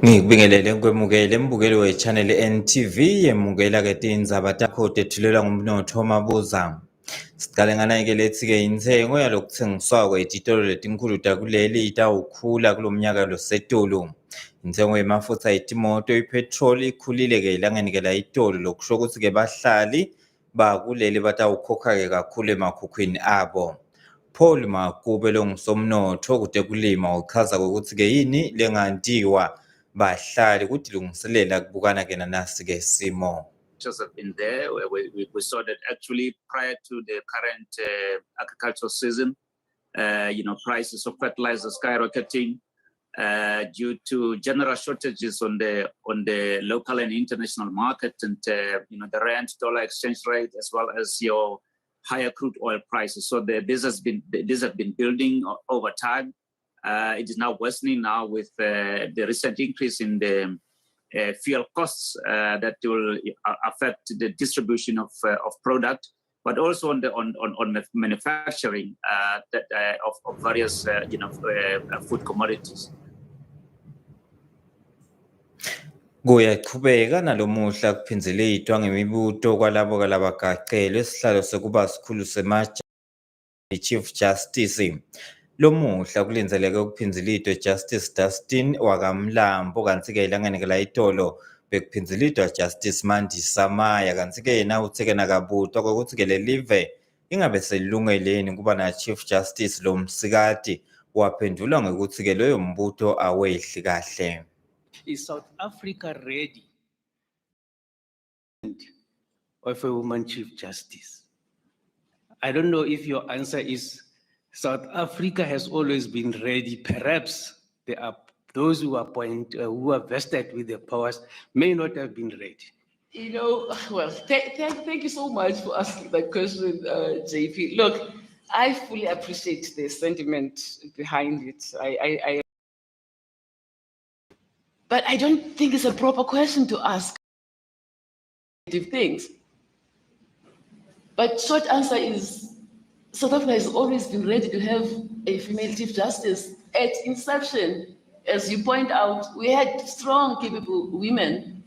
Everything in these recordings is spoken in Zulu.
Ngikubingelele kwemukele mbukeli we-channel NTV yemukela ke tindzaba takho tethulela ngumnotho mabuza. Sicale nganayike lethi-ke intengo yalokuthengiswa kwetitolo letinkhulu takuleli itawukhula kulomnyaka losetulu. Intengo yemafutsa etimoto ipetrol ikhulile-ke ilangeni-ke layitolo lokusho ukuthi-ke bahlali bakuleli batawukhokha-ke kakhulu emakhukhwini abo. Paul Makube longusomnotho kude kulima uchaza ukuthi-ke yini lengantiwa bahlali ukuthi lungiselela kubukana ke nanasi-ke simo. Have been there. We saw that actually prior to the current agricultural season, prices of fertilizer skyrocketing due to general shortages on the local and international market, and the rand-dollar exchange rate, as well as your higher crude oil prices. So this has been building over time. It is now worsening now with the recent increase in the fuel costs that will affect the distribution of product, but also on the manufacturing of various food commodities. Kuyaqhubeka nalomuhla kuphinzelitwa ngemibuto kwalabo kalabagaqelwe isihlalo sekuba sikhulu semajaji Chief Justice. Lomuhla kulinzeleke ukuphinzelitwa Justice Dustin wakamlambo kanti-ke ilangeni layitolo bekuphinzelitwa Justice Mandisa Maya kanti-ke yena uthekena kabutwa kokuthi-ke lelive ingabe selilungeleni kuba na Chief Justice lo msikati waphendula ngokuthi-ke loyo mbuto awehli kahle. Is South Africa ready of a woman Chief Justice? I don't know if your answer is South Africa has always been ready. Perhaps there are those who are vested with the powers may not have been ready. Well, thank you so much for asking that question, JP. Look, I fully appreciate the sentiment behind it. But I don't think it's a proper question to ask things. But short answer is South Africa has always been ready to have a female Chief Justice. At inception, as you point out, we had strong, capable women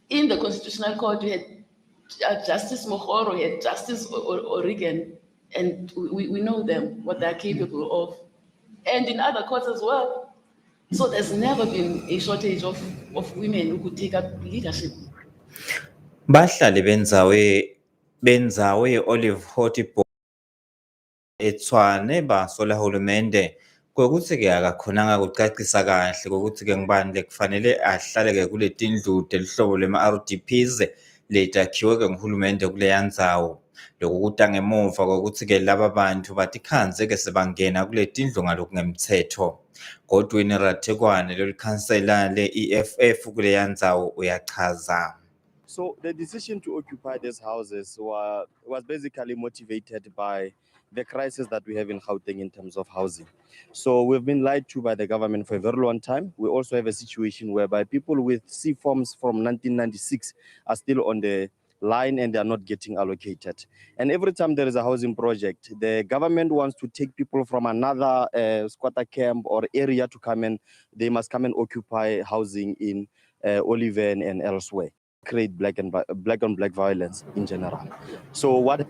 in the Constitutional Court. We had Justice Mokgoro, we had Justice O'Regan, and we know them, what they're capable of. And in other courts as well. So there's never been a shortage of women who could take up leadership. Bahlali benzawe Olive Hotipo eTshwane basola hulumende kokuthi-ke akakhonanga kucacisa kahle kokuthi-ke ngibani lekufanele ahlale-ke kule tindlu telihlobo lema-RDPs letakhiwe-ke nguhulumende kuleya ndzawo. Lokhu kuta ngemuva kokuthi-ke laba bantu batikhanze-ke sebangena kule tindlu ngalokungemthetho. Godwin Rathekwane lolikhansela le-EFF kuleya ndzawo uyachaza. So the decision to occupy these houses was basically motivated by the crisis that we have in Gauteng in terms of housing. So we've been lied to by the government for a very long time. We also have a situation whereby people with C forms from 1996 are still on the line and they are not getting allocated. And every time there is a housing project, the government wants to take people from another squatter camp or area to come and they must come and occupy housing in Oliven and elsewhere. Create black on black violence in general. So what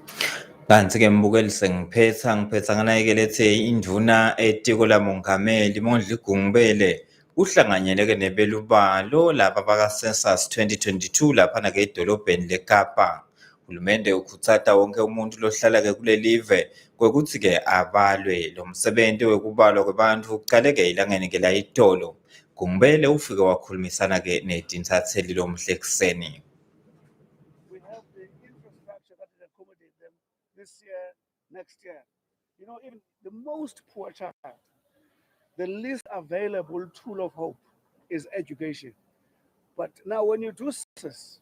Kanti-ke mbukeli ngiphetha nganayike lethe induna etiko lamongameli Mondli Gungubele uhlanganyeleke nebelubalo laba baka-Census 2022 laphana-ke edolobheni leKapa. Uhulumende ukhuthata wonke umuntu lohlala-ke kulelive kwekuthi-ke abalwe. Lo msebenzi wekubalwa kwabantu uqaleke ilangeni-ke layitolo. Gungubele ufike wakhulumisana-ke netintatheli lomhle ekuseni. This year, next year. Even the most poor child, the least available tool of hope is education. But now when you do this,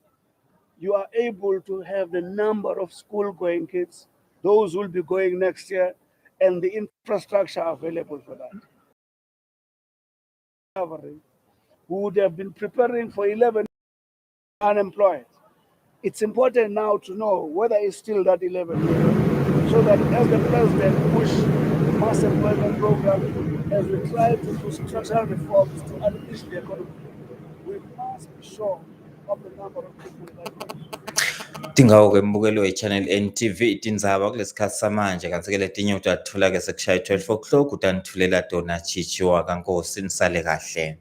you are able to have the number of school-going kids, those will be going next year, and the infrastructure available for that. Who would have been preparing for 11 unemployed. It's important now to know whether it's still that 11 million, so that as the president push the mass employment program, as we try to do structural reforms to unleash the economy, we must be sure of the number of people that we Tingawo ke mbukelo we-channel NTV tindzaba kulesikhatsi samanje kanti ke letinye utatitfola ke sekushaye 12 o'clock utanitfulela tona Chichi Wakankosi nisale kahle.